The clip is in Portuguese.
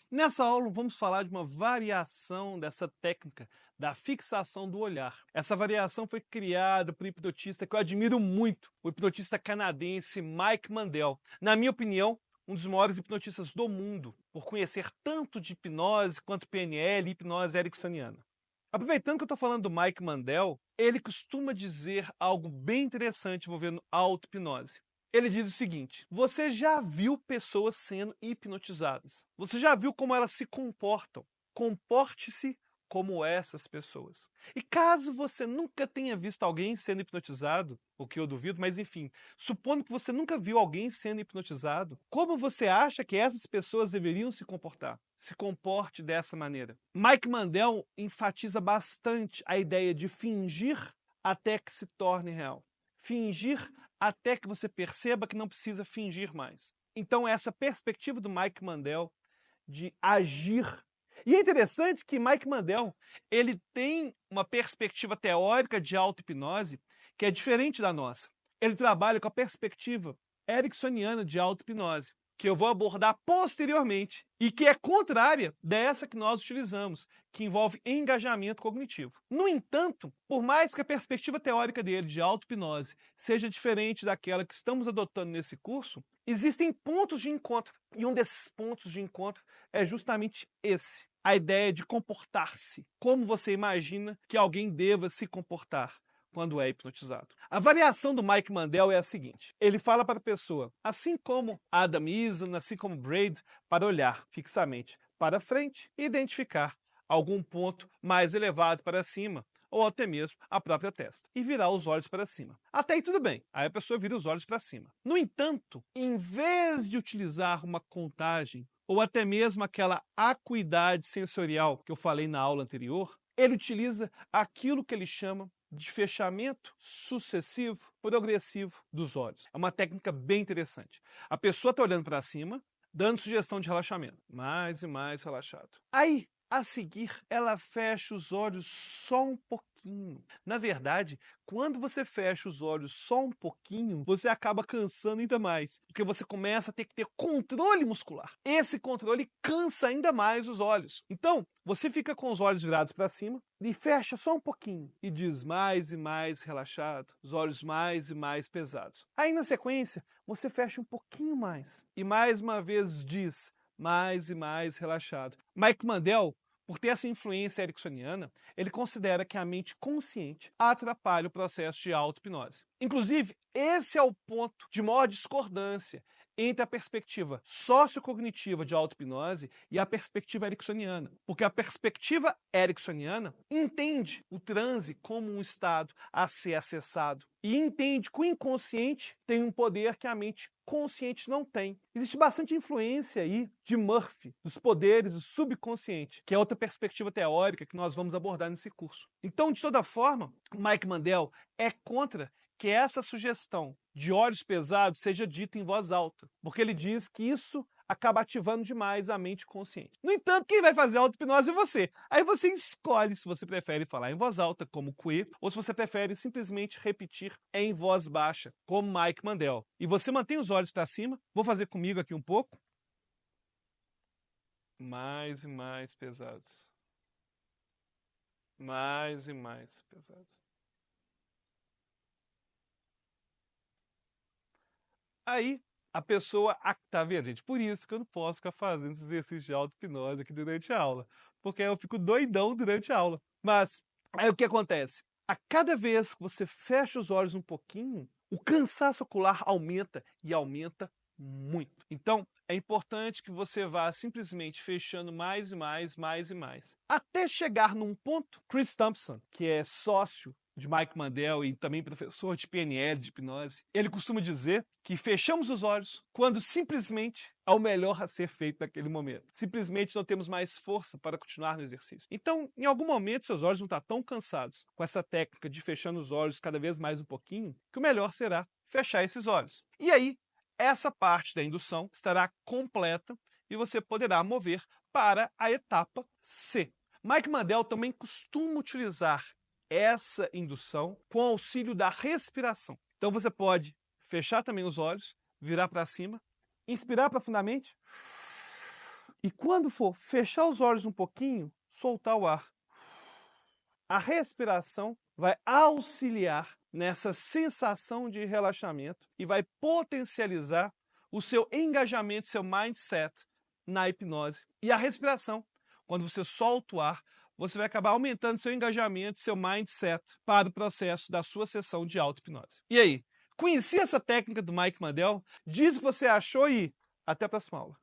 Nessa aula vamos falar de uma variação dessa técnica da fixação do olhar. Essa variação foi criada por um hipnotista que eu admiro muito, o hipnotista canadense Mike Mandel. Na minha opinião, um dos maiores hipnotistas do mundo, por conhecer tanto de hipnose quanto PNL e hipnose ericksoniana. Aproveitando que eu estou falando do Mike Mandel, ele costuma dizer algo bem interessante envolvendo auto-hipnose. Ele diz o seguinte: você já viu pessoas sendo hipnotizadas? Você já viu como elas se comportam? Comporte-se como essas pessoas. E caso você nunca tenha visto alguém sendo hipnotizado, o que eu duvido, mas enfim, supondo que você nunca viu alguém sendo hipnotizado, como você acha que essas pessoas deveriam se comportar? Se comporte dessa maneira. Mike Mandel enfatiza bastante a ideia de fingir até que se torne real. Fingir até que você perceba que não precisa fingir mais. Então essa perspectiva do Mike Mandel de agir. E é interessante que Mike Mandel, ele tem uma perspectiva teórica de auto-hipnose que é diferente da nossa. Ele trabalha com a perspectiva ericksoniana de auto-hipnose, que eu vou abordar posteriormente e que é contrária dessa que nós utilizamos, que envolve engajamento cognitivo. No entanto, por mais que a perspectiva teórica dele de auto-hipnose seja diferente daquela que estamos adotando nesse curso, existem pontos de encontro. E um desses pontos de encontro é justamente esse: a ideia de comportar-se. Como você imagina que alguém deva se comportar quando é hipnotizado? A variação do Mike Mandel é a seguinte: ele fala para a pessoa, assim como Adam Eason, assim como Braid, para olhar fixamente para frente e identificar algum ponto mais elevado para cima, ou até mesmo a própria testa, e virar os olhos para cima. Até aí tudo bem, aí a pessoa vira os olhos para cima. No entanto, em vez de utilizar uma contagem, ou até mesmo aquela acuidade sensorial que eu falei na aula anterior, ele utiliza aquilo que ele chama de fechamento sucessivo, progressivo dos olhos. É uma técnica bem interessante. A pessoa está olhando para cima, dando sugestão de relaxamento, mais e mais relaxado. Aí, a seguir, ela fecha os olhos só um pouquinho. Na verdade, quando você fecha os olhos só um pouquinho, você acaba cansando ainda mais, porque você começa a ter que ter controle muscular. Esse controle cansa ainda mais os olhos. Então, você fica com os olhos virados para cima e fecha só um pouquinho e diz mais e mais relaxado, os olhos mais e mais pesados. Aí, na sequência, você fecha um pouquinho mais e mais uma vez diz mais e mais relaxado. Mike Mandel, por ter essa influência ericksoniana, ele considera que a mente consciente atrapalha o processo de auto-hipnose. Inclusive, esse é o ponto de maior discordância entre a perspectiva sociocognitiva de auto-hipnose e a perspectiva ericksoniana. Porque a perspectiva ericksoniana entende o transe como um estado a ser acessado e entende que o inconsciente tem um poder que a mente consciente não tem. Existe bastante influência aí de Murphy, dos poderes do subconsciente, que é outra perspectiva teórica que nós vamos abordar nesse curso. Então, de toda forma, Mike Mandel é contra que essa sugestão de olhos pesados seja dita em voz alta, porque ele diz que isso acaba ativando demais a mente consciente. No entanto, quem vai fazer a auto-hipnose é você. Aí você escolhe se você prefere falar em voz alta, como Cue, ou se você prefere simplesmente repetir em voz baixa, como Mike Mandel. E você mantém os olhos para cima. Vou fazer comigo aqui um pouco. Mais e mais pesados. Mais e mais pesados. Aí, a pessoa, tá vendo, gente? Por isso que eu não posso ficar fazendo esse exercício de auto-hipnose aqui durante a aula, porque aí eu fico doidão durante a aula. Mas, aí o que acontece? A cada vez que você fecha os olhos um pouquinho, o cansaço ocular aumenta e aumenta muito. Então, é importante que você vá simplesmente fechando mais e mais e mais, até chegar num ponto. Chris Thompson, que é sócio de Mike Mandel e também professor de PNL, de hipnose, ele costuma dizer que fechamos os olhos quando simplesmente é o melhor a ser feito naquele momento. Simplesmente não temos mais força para continuar no exercício. Então, em algum momento, seus olhos vão estar tão cansados com essa técnica de fechando os olhos cada vez mais um pouquinho, que o melhor será fechar esses olhos. E aí, essa parte da indução estará completa e você poderá mover para a etapa C. Mike Mandel também costuma utilizar essa indução com auxílio da respiração. Então você pode fechar também os olhos, virar para cima, inspirar profundamente E quando for fechar os olhos um pouquinho, soltar o ar. A respiração vai auxiliar nessa sensação de relaxamento e vai potencializar o seu engajamento, seu mindset na hipnose. E a respiração, quando você solta o ar, você vai acabar aumentando seu engajamento, seu mindset para o processo da sua sessão de auto-hipnose. E aí, conheci essa técnica do Mike Mandel? Diz o que você achou e até a próxima aula.